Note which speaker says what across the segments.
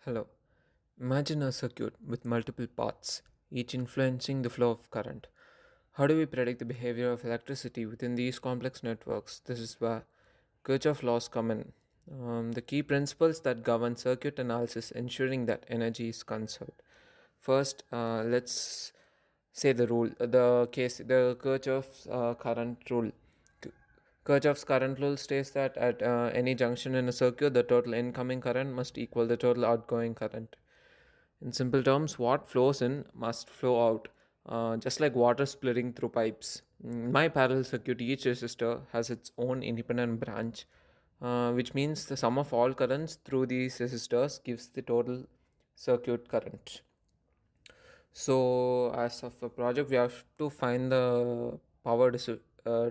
Speaker 1: Hello. Imagine a circuit with multiple paths, each influencing the flow of current. How do we predict the behavior of electricity within these complex networks? This is where Kirchhoff laws come in. The key principles that govern circuit analysis ensuring that energy is conserved. First, let's say the Kirchhoff's current rule. K- Kirchhoff's current rule states that at any junction in a circuit, the total incoming current must equal the total outgoing current. In simple terms, what flows in must flow out, just like water splitting through pipes. In my parallel circuit, each resistor has its own independent branch, which means the sum of all currents through these resistors gives the total circuit current. So, as of a project, we have to find the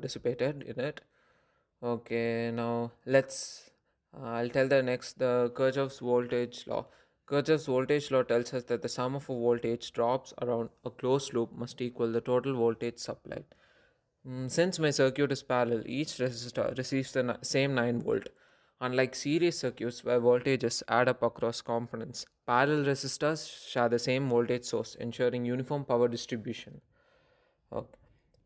Speaker 1: dissipated in it. Okay, now let's. I'll tell the next the Kirchhoff's voltage law. Kirchhoff's voltage law tells us that the sum of a voltage drops around a closed loop must equal the total voltage supplied. Since my circuit is parallel, each resistor receives the same 9 volt. Unlike series circuits where voltages add up across components, parallel resistors share the same voltage source, ensuring uniform power distribution. Okay.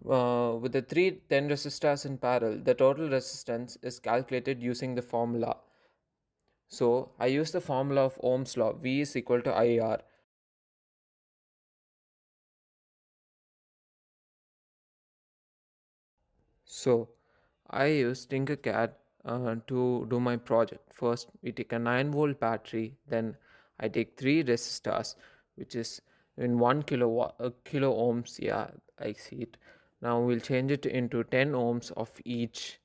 Speaker 1: With the three 10 resistors in parallel, the total resistance is calculated using the formula. So I use the formula of Ohm's law. V is equal to IR. So I use Tinkercad to do my project. First, we take a 9-volt battery. Then I take three resistors, which is in 1 kilowatt, kilo ohms. Yeah, I see it. Now we'll change it into 10 ohms of each.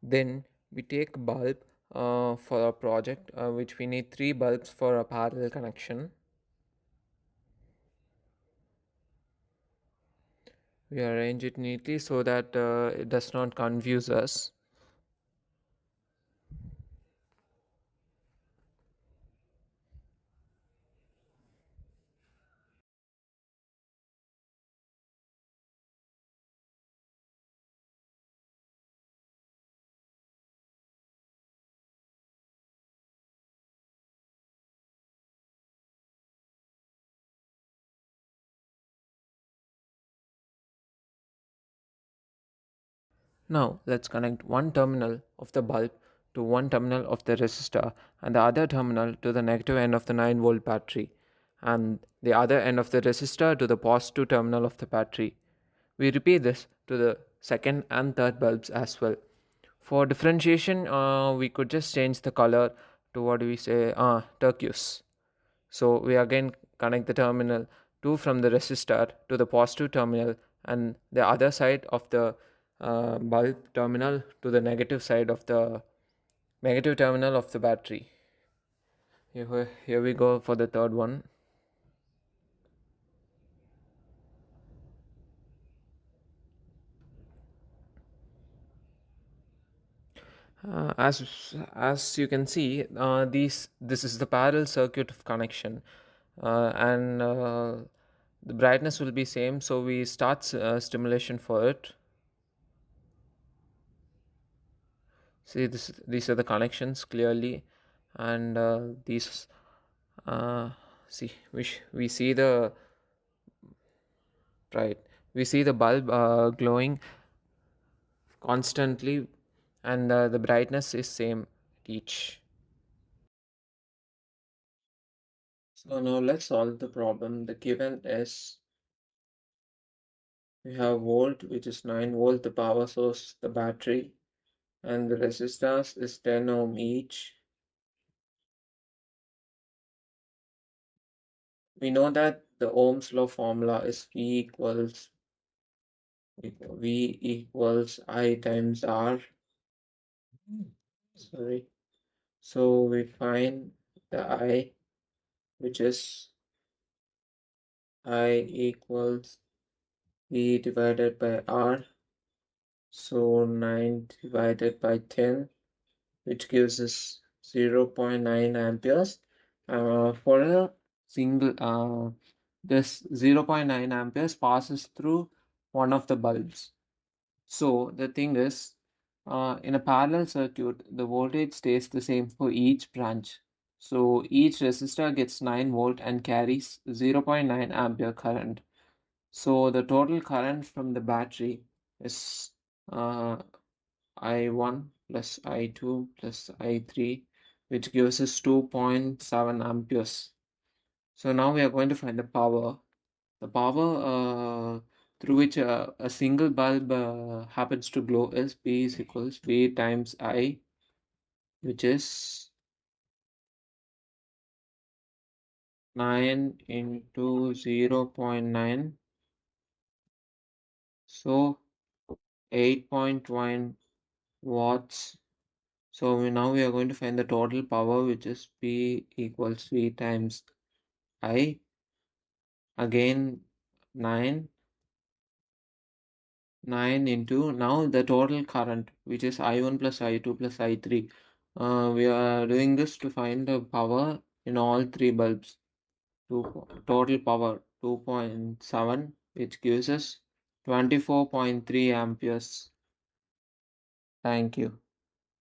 Speaker 1: Then we take a bulb for our project, which we need three bulbs for a parallel connection. We arrange it neatly so that it does not confuse us. Now let's connect one terminal of the bulb to one terminal of the resistor and the other terminal to the negative end of the 9-volt battery and the other end of the resistor to the positive terminal of the battery. We repeat this to the second and third bulbs as well. For differentiation, we could just change the color to what do we say? Turquoise. So we again connect the terminal 2 from the resistor to the positive terminal and the other side of the bulb terminal to the negative side of the negative terminal of the battery. Here we go for the third one. As you can see, this is the parallel circuit of connection, and the brightness will be same. So we start stimulation for it. See this these are the connections clearly, and these uh, see we see the right we see the bulb glowing constantly, and the brightness is same at each. So now let's solve the problem. The given is we have volt, which is 9 volt, the power source, the battery, and the resistance is 10 ohm each. We know that the Ohm's law formula is V equals I times R. Sorry. So we find the I, which is I equals V divided by R. So 9 divided by 10, which gives us 0.9 amperes. For a single this 0.9 amperes passes through one of the bulbs. So the thing is, in a parallel circuit, the voltage stays the same for each branch. So each resistor gets 9 volt and carries 0.9 ampere current. So the total current from the battery is uh, I1 plus I2 plus I3, which gives us 2.7 amperes. So now we are going to find the power. The power through which a single bulb happens to glow is P is equals V times I, which is 9 into 0.9. So 8.1 watts. So now we are going to find the total power, which is P equals V times I. Again 9 9 into now the total current, which is I1 plus I2 plus I3. We are doing this to find the power in all three bulbs. Total power 2.7, which gives us 24.3 amperes. Thank you.